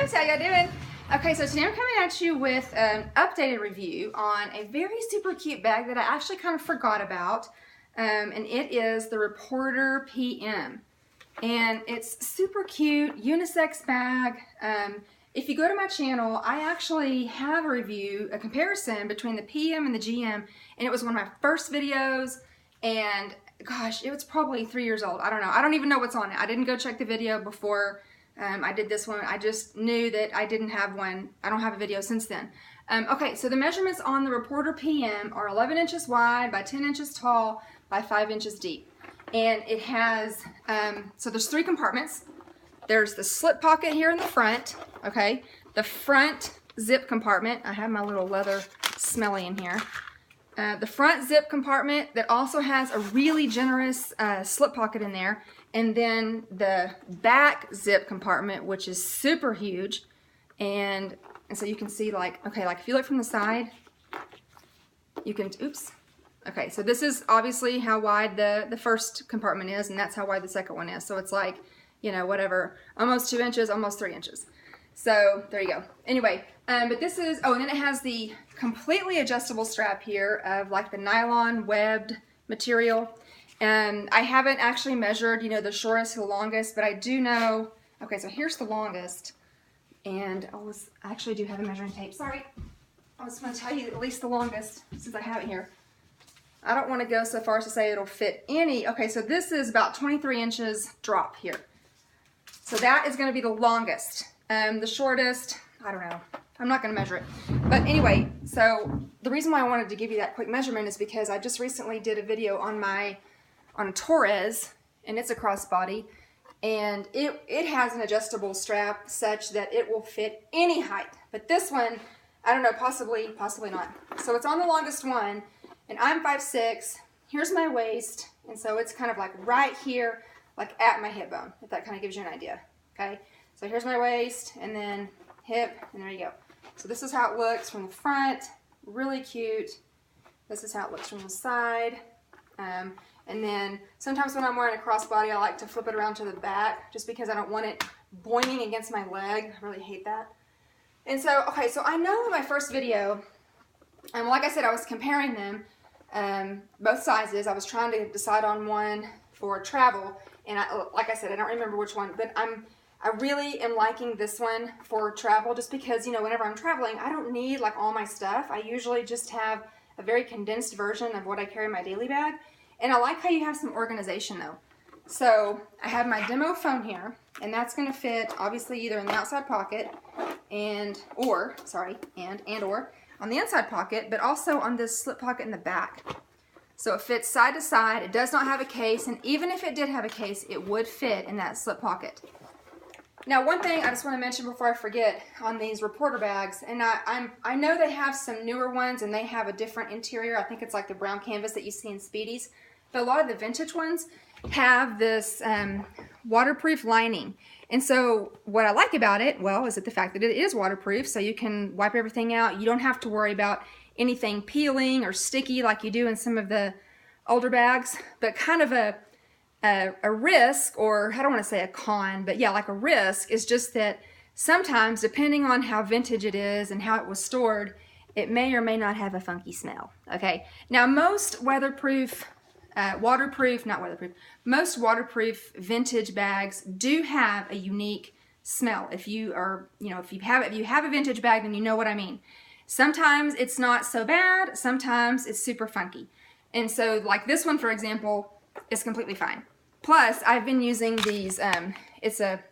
babes, how y'all doing? Okay, so today I'm coming at you with an updated review on a very super cute bag that I actually kind of forgot about, and it is the Reporter PM, and it's super cute, unisex bag. If you go to my channel, I actually have a review, a comparison between the PM and the GM, and it was one of my first videos, and gosh, it was probably 3 years old. I don't know. I don't even know what's on it. I didn't go check the video before I did this one. I just knew that I didn't have one. I don't have a video since then. Okay, so the measurements on the Reporter PM are 11 inches wide by 10 inches tall by 5 inches deep. And it has, so there's 3 compartments. There's the slip pocket here in the front, okay? The front zip compartment. I have my little leather smelly in here. The front zip compartment that also has a really generous slip pocket in there, and then the back zip compartment, which is super huge, and so you can see, like, okay, like if you look from the side, you can, oops, okay, so this is obviously how wide the first compartment is, and that's how wide the second one is, so it's like, you know, whatever, almost 2 inches, almost 3 inches. So there you go. Anyway, but this is, oh, and then it has the completely adjustable strap here of like the nylon webbed material. And I haven't actually measured, you know, the shortest to the longest, but I do know, okay, so here's the longest. And I actually do have a measuring tape. Sorry. I was going to tell you at least the longest since I have it here. I don't want to go so far as to say it'll fit any. Okay, so this is about 23 inches drop here. So that is going to be the longest. The shortest, I don't know. I'm not going to measure it. But anyway, so the reason why I wanted to give you that quick measurement is because I just recently did a video on a Torres, and it's a crossbody, and it has an adjustable strap such that it will fit any height. But this one, I don't know, possibly not. So it's on the longest one, and I'm 5'6". Here's my waist, and so it's kind of like right here, like at my hip bone, if that kind of gives you an idea, okay? So here's my waist, and then hip, and there you go. So this is how it looks from the front, really cute. This is how it looks from the side. And then sometimes when I'm wearing a crossbody, I like to flip it around to the back, just because I don't want it boinging against my leg. I really hate that. And so, okay, so I know in my first video, like I said, I was comparing them, both sizes. I was trying to decide on one for travel, and like I said, I don't remember which one, but I really am liking this one for travel, just because, you know, whenever I'm traveling, I don't need like all my stuff. I usually just have a very condensed version of what I carry in my daily bag. And I like how you have some organization though. So I have my demo phone here, and that's going to fit obviously either in the outside pocket or on the inside pocket, but also on this slip pocket in the back. So it fits side to side. It does not have a case, and even if it did have a case, it would fit in that slip pocket. Now, one thing I just want to mention before I forget on these Reporter bags, and I know they have some newer ones and they have a different interior. I think it's like the brown canvas that you see in Speedies. But a lot of the vintage ones have this waterproof lining. And so what I like about it, well, is that the fact that it is waterproof, so you can wipe everything out. You don't have to worry about anything peeling or sticky like you do in some of the older bags. But kind of a risk, or I don't want to say a con, but yeah, like a risk, is just that sometimes, depending on how vintage it is and how it was stored, it may or may not have a funky smell, okay? Now, most waterproof vintage bags do have a unique smell. If you have a vintage bag, then you know what I mean. Sometimes it's not so bad, sometimes it's super funky. And so, like this one, for example, is completely fine. Plus, I've been using these,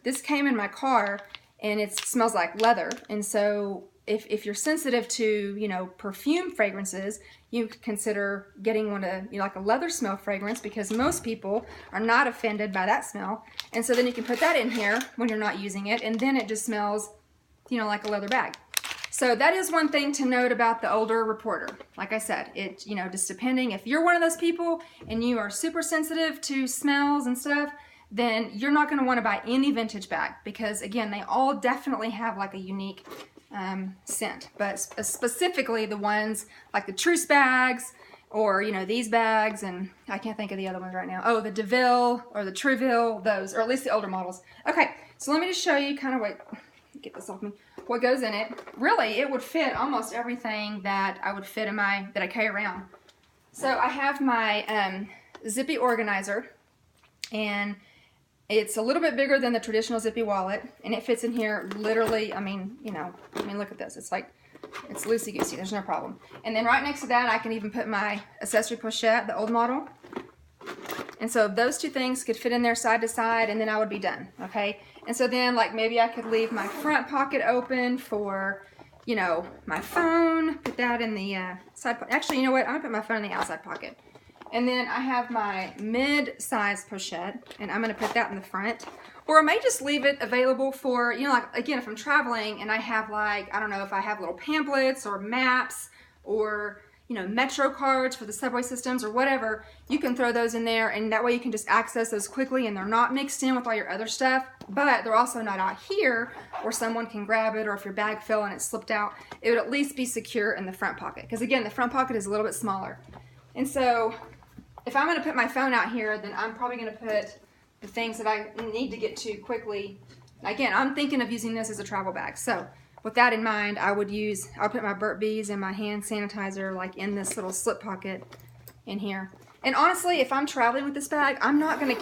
this came in my car, and it smells like leather, and so if you're sensitive to, you know, perfume fragrances, you could consider getting one of, you know, like a leather smell fragrance, because most people are not offended by that smell, and so then you can put that in here when you're not using it, and then it just smells, you know, like a leather bag. So that is one thing to note about the older Reporter. Like I said, it, you know, just depending, if you're one of those people and you are super sensitive to smells and stuff, then you're not going to want to buy any vintage bag, because again, they all definitely have like a unique scent. But specifically the ones like the Truce bags, or, you know, these bags, and I can't think of the other ones right now. Oh, the DeVille or the Truville, those, or at least the older models. Okay, so let me just show you kind of what get this off me. What goes in it? Really, it would fit almost everything that I would fit in that I carry around. So I have my zippy organizer, and it's a little bit bigger than the traditional zippy wallet, and it fits in here literally. I mean, look at this. It's like, it's loosey-goosey. There's no problem. And then right next to that, I can even put my accessory pochette, the old model. And so those two things could fit in there side to side, and then I would be done, okay? And so then, like, maybe I could leave my front pocket open for, my phone, put that in the side pocket. Actually, you know what? I'm going to put my phone in the outside pocket. And then I have my mid-size pochette, and I'm going to put that in the front. Or I may just leave it available for, like, again, if I'm traveling and I have, like, I don't know, if I have little pamphlets or maps or, Metro cards for the subway systems or whatever, you can throw those in there, and that way you can just access those quickly, and they're not mixed in with all your other stuff, but they're also not out here where someone can grab it, or if your bag fell and it slipped out, it would at least be secure in the front pocket. Because again, the front pocket is a little bit smaller. And so if I'm going to put my phone out here, then I'm probably going to put the things that I need to get to quickly. Again, I'm thinking of using this as a travel bag. So with that in mind, I'll put my Burt's Bees and my hand sanitizer like in this little slip pocket in here. And honestly, if I'm traveling with this bag, I'm not going to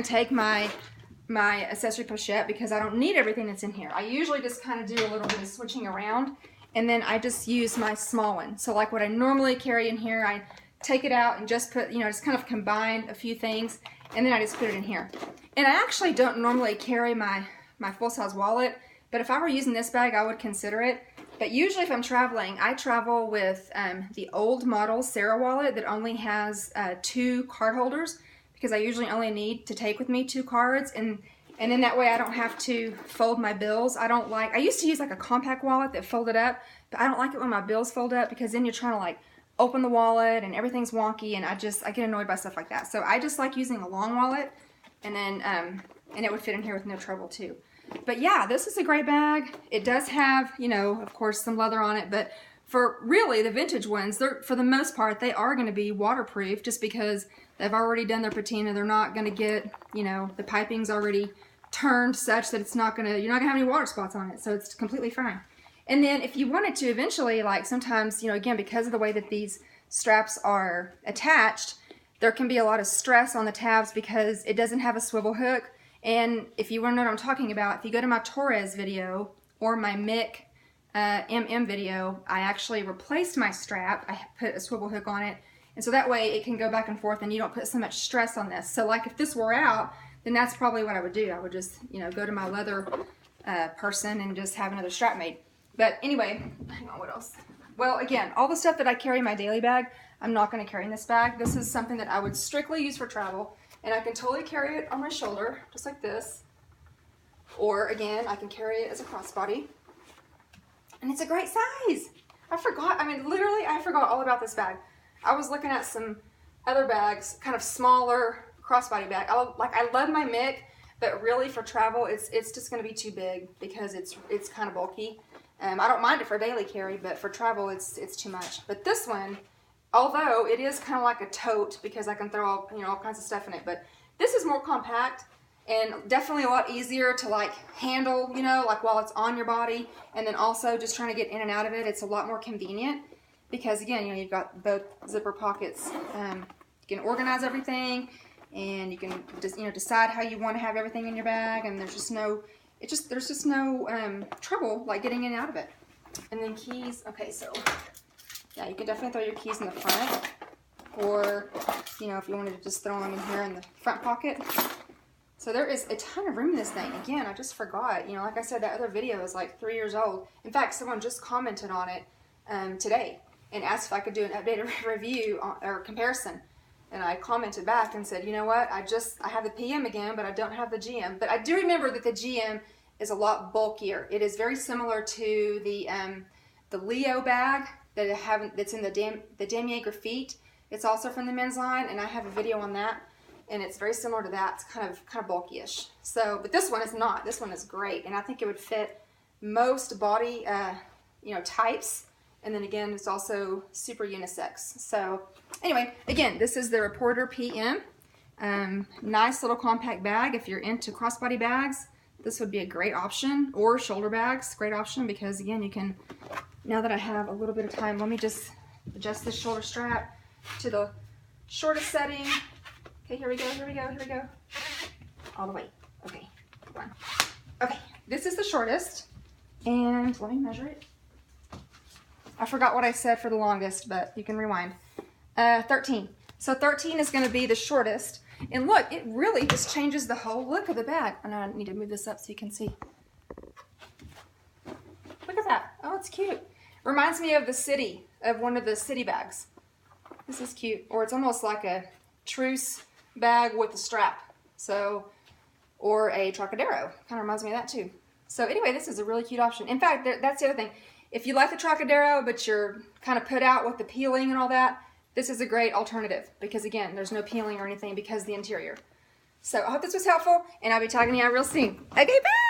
take my accessory pochette because I don't need everything that's in here. I usually just kind of do a little bit of switching around, and then I just use my small one. So like what I normally carry in here, I take it out and just put, just kind of combine a few things, and then I just put it in here. And I actually don't normally carry my full-size wallet, but if I were using this bag, I would consider it. But usually if I'm traveling, I travel with the old model Sarah wallet that only has 2 card holders, because I usually only need to take with me 2 cards, and then that way I don't have to fold my bills. I used to use like a compact wallet that folded up, but I don't like it when my bills fold up, because then you're trying to like open the wallet and everything's wonky, and I get annoyed by stuff like that. So I just like using a long wallet, and then and it would fit in here with no trouble too. But yeah, this is a great bag. It does have, of course, some leather on it, but for really the vintage ones, for the most part, they are going to be waterproof, just because they've already done their patina. They're not going to get, the piping's already turned such that you're not going to have any water spots on it, so it's completely fine. And then if you wanted to eventually, like sometimes, again, because of the way that these straps are attached, there can be a lot of stress on the tabs because it doesn't have a swivel hook. And if you want to know what I'm talking about, if you go to my Torres video or my Mick MM video, I actually replaced my strap. I put a swivel hook on it, and so that way it can go back and forth and you don't put so much stress on this. So like if this wore out, then that's probably what I would do. I would just, go to my leather person and just have another strap made. But anyway, hang on, what else? Well, again, all the stuff that I carry in my daily bag, I'm not going to carry in this bag. This is something that I would strictly use for travel. And I can totally carry it on my shoulder, just like this. Or, again, I can carry it as a crossbody. And it's a great size. Literally, I forgot all about this bag. I was looking at some other bags, kind of smaller crossbody bag. I love my Mick, but really for travel, it's just going to be too big because it's kind of bulky. I don't mind it for daily carry, but for travel, it's too much. But this one, although it is kind of like a tote because I can throw all kinds of stuff in it, but this is more compact and definitely a lot easier to like handle, like while it's on your body, and then also just trying to get in and out of it. It's a lot more convenient because again, you've got both zipper pockets. You can organize everything, and you can just decide how you want to have everything in your bag, and there's just no trouble like getting in and out of it. And then keys. Okay, so yeah, you can definitely throw your keys in the front, or, if you wanted to just throw them in here in the front pocket. So there is a ton of room in this thing. Again, I just forgot, like I said, that other video is like 3 years old. In fact, someone just commented on it today and asked if I could do an updated review or comparison. And I commented back and said, you know what, I have the PM again, but I don't have the GM. But I do remember that the GM is a lot bulkier. It is very similar to the Leo bag that's in the Damier Graphite. It's also from the men's line, and I have a video on that, and it's very similar to that. It's kind of bulky-ish. So, but this one is not. This one is great, and I think it would fit most body, types. And then again, it's also super unisex. So, anyway, again, this is the Reporter PM. Nice little compact bag if you're into crossbody bags. this would be a great option, or shoulder bags, great option, because again, you can, now that I have a little bit of time, let me just adjust this shoulder strap to the shortest setting. Okay, here we go, here we go, here we go. All the way. Okay, come on. Okay, this is the shortest, and let me measure it. I forgot what I said for the longest, but you can rewind. 13. So 13 is going to be the shortest. And look, it really just changes the whole look of the bag. And I need to move this up so you can see. Look at that. Oh, it's cute. Reminds me of the city, of one of the city bags. This is cute. Or it's almost like a truce bag with a strap. So, or a Trocadero. Kind of reminds me of that too. So anyway, this is a really cute option. In fact, that's the other thing. If you like the Trocadero, but you're kind of put out with the peeling and all that, this is a great alternative because, again, there's no peeling or anything because of the interior. So I hope this was helpful, and I'll be talking to you real soon. Okay, bye!